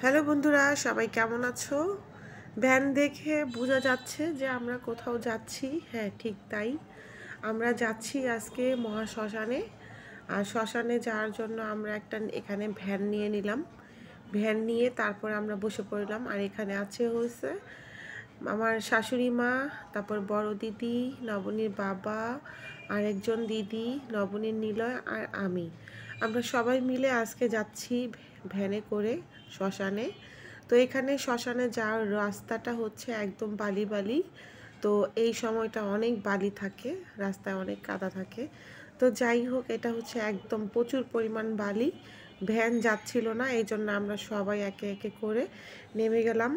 Hello বন্ধুরা, সবাই কেমন আছো? ভ্যান দেখে বোঝা যাচ্ছে যে আমরা কোথাও যাচ্ছি। হ্যাঁ, ঠিক তাই। আমরা যাচ্ছি আজকে মহাশ্মশানে। আর শ্মশানে যাওয়ার জন্য আমরা একটা এখানে ভ্যান নিয়ে নিলাম। ভ্যান নিয়ে তারপর আমরা বসে পড়লাম। আর এখানে আছে হচ্ছে আমার শাশুড়ি মা, তারপর বড় দিদি, নবনীর বাবা, আরেকজন দিদি, নবনীর নিলয় আর আমি। আমরা সবাই মিলে আজকে যাচ্ছি ভ্যানে করে শ্মশানে। তো এখানে শ্মশানে যাওয়ার রাস্তাটা হচ্ছে একদম বালি বালি। তো এই সময়টা অনেক বালি থাকে, রাস্তায় অনেক কাদা থাকে। তো যাই হোক, এটা হচ্ছে একদম প্রচুর পরিমাণ বালি। ভ্যান যাচ্ছিল না, এই জন্য আমরা সবাই একে একে করে নেমে গেলাম।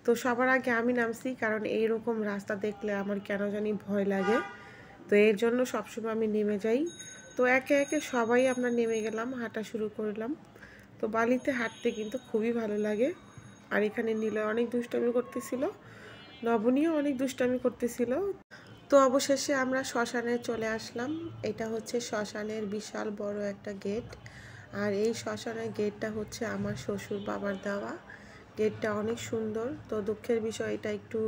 তো সবার আগে আমি নামছি, কারণ এইরকম রাস্তা দেখলে আমার কেন জানি ভয় লাগে। তো এর জন্য সবসময় আমি নেমে যাই। তো একে একে সবাই আমরা নেমে গেলাম, হাঁটা শুরু করলাম। তো বালিতে হাঁটতে কিন্তু খুবই ভালো লাগে। আর এখানে নীলয় অনেক দুষ্টামি করতেছিল, নবনীও অনেক দুষ্টামি করতেছিল। তো অবশেষে আমরা শ্মশানে চলে আসলাম। এটা হচ্ছে শ্মশানের বিশাল বড় একটা গেট। আর এই শ্মশানের গেটটা হচ্ছে আমার শ্বশুর বাবার দেওয়া। গেটটা অনেক সুন্দর। তো দুঃখের বিষয়, এটা একটু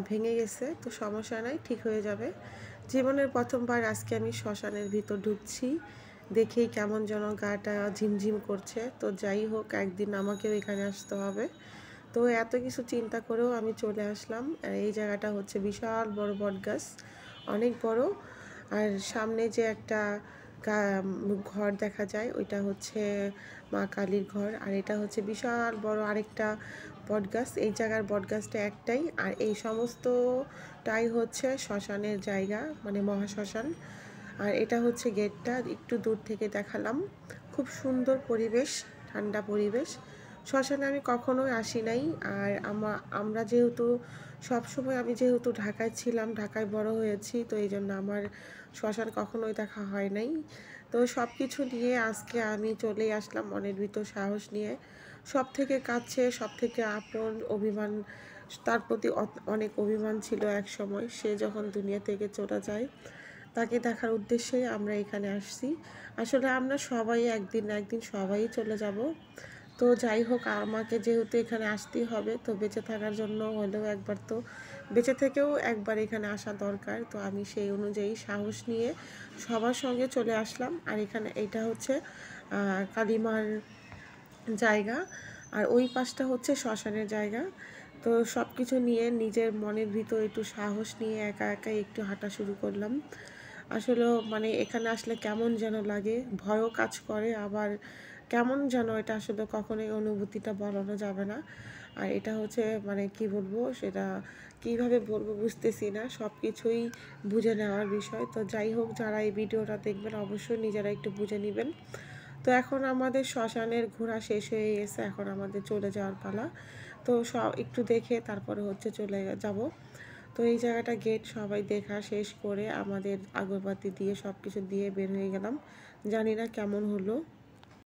ভেঙে গেছে, তো সমস্যা নাই, ঠিক হয়ে যাবে। জীবনের প্রথমবার আজকে আমি শ্মশানের ভিতর ঢুকছি, দেখেই কেমন যেন গাটা ঝিমঝিম করছে। তো যাই হোক, একদিন আমাকেও এখানে আসতে হবে। তো এত কিছু চিন্তা করেও আমি চলে আসলাম। আর এই জায়গাটা হচ্ছে বিশাল বড় বটগাছ, অনেক বড়। আর সামনে যে একটা ঘর দেখা যায়, ওইটা হচ্ছে মা কালীর ঘর। আর এটা হচ্ছে বিশাল বড় আরেকটা বটগাছ। এই জায়গার বটগাছটা একটাই, আর এই সমস্তটাই হচ্ছে শ্মশানের জায়গা, মানে মহাশ্মশান। আর এটা হচ্ছে গেটটা, একটু দূর থেকে দেখালাম। খুব সুন্দর পরিবেশ, ঠান্ডা পরিবেশ। শ্মশানে আমি কখনোই আসি নাই। আর আমরা যেহেতু সবসময়, আমি যেহেতু ঢাকায় ছিলাম, ঢাকায় বড় হয়েছি, তো এই জন্য আমার শ্মশান কখনোই দেখা হয় নাই। তো সব কিছু নিয়ে আজকে আমি চলেই আসলাম মনের ভিতর সাহস নিয়ে। সব থেকে কাছে, সব থেকে আপন, অভিমান, তার প্রতি অনেক অভিমান ছিল এক সময়। সে যখন দুনিয়া থেকে চলে যায়, তাকে দেখার উদ্দেশ্যে আমরা এখানে আসছি। আসলে আমরা সবাই একদিন না একদিন সবাই চলে যাব। তো যাই হোক, আমাকে যেহেতু এখানে আসতেই হবে, তো বেঁচে থাকার জন্য হলেও একবার, তো বেঁচে থেকেও একবার এখানে আসা দরকার। তো আমি সেই অনুযায়ী সাহস নিয়ে সবার সঙ্গে চলে আসলাম। আর এখানে এইটা হচ্ছে কালিমার জায়গা, আর ওই পাশটা হচ্ছে শ্মশানের জায়গা। তো সব কিছু নিয়ে নিজের মনের ভিতর একটু সাহস নিয়ে একা একাই একটু হাঁটা শুরু করলাম। আসলে মানে এখানে আসলে কেমন যেন লাগে, ভয়ও কাজ করে, আবার কেমন যেন, এটা আসলে কখনোই অনুভূতিটা বলানো যাবে না। আর এটা হচ্ছে মানে কি বলবো, সেটা কিভাবে বলবো বুঝতেছি না, সব কিছুই বুঝে নেওয়ার বিষয়। তো যাই হোক, যারা এই ভিডিওটা দেখবেন অবশ্যই নিজেরা একটু বুঝে নেবেন। তো এখন আমাদের শ্মশানের ঘোরা শেষ হয়ে গেছে, এখন আমাদের চলে যাওয়ার পালা। তো সব একটু দেখে তারপরে হচ্ছে চলে যাব। তো এই জায়গাটা গেট সবাই দেখা শেষ করে আমাদের আগরবাতি দিয়ে সব কিছু দিয়ে বের হয়ে গেলাম। জানি না কেমন হলো।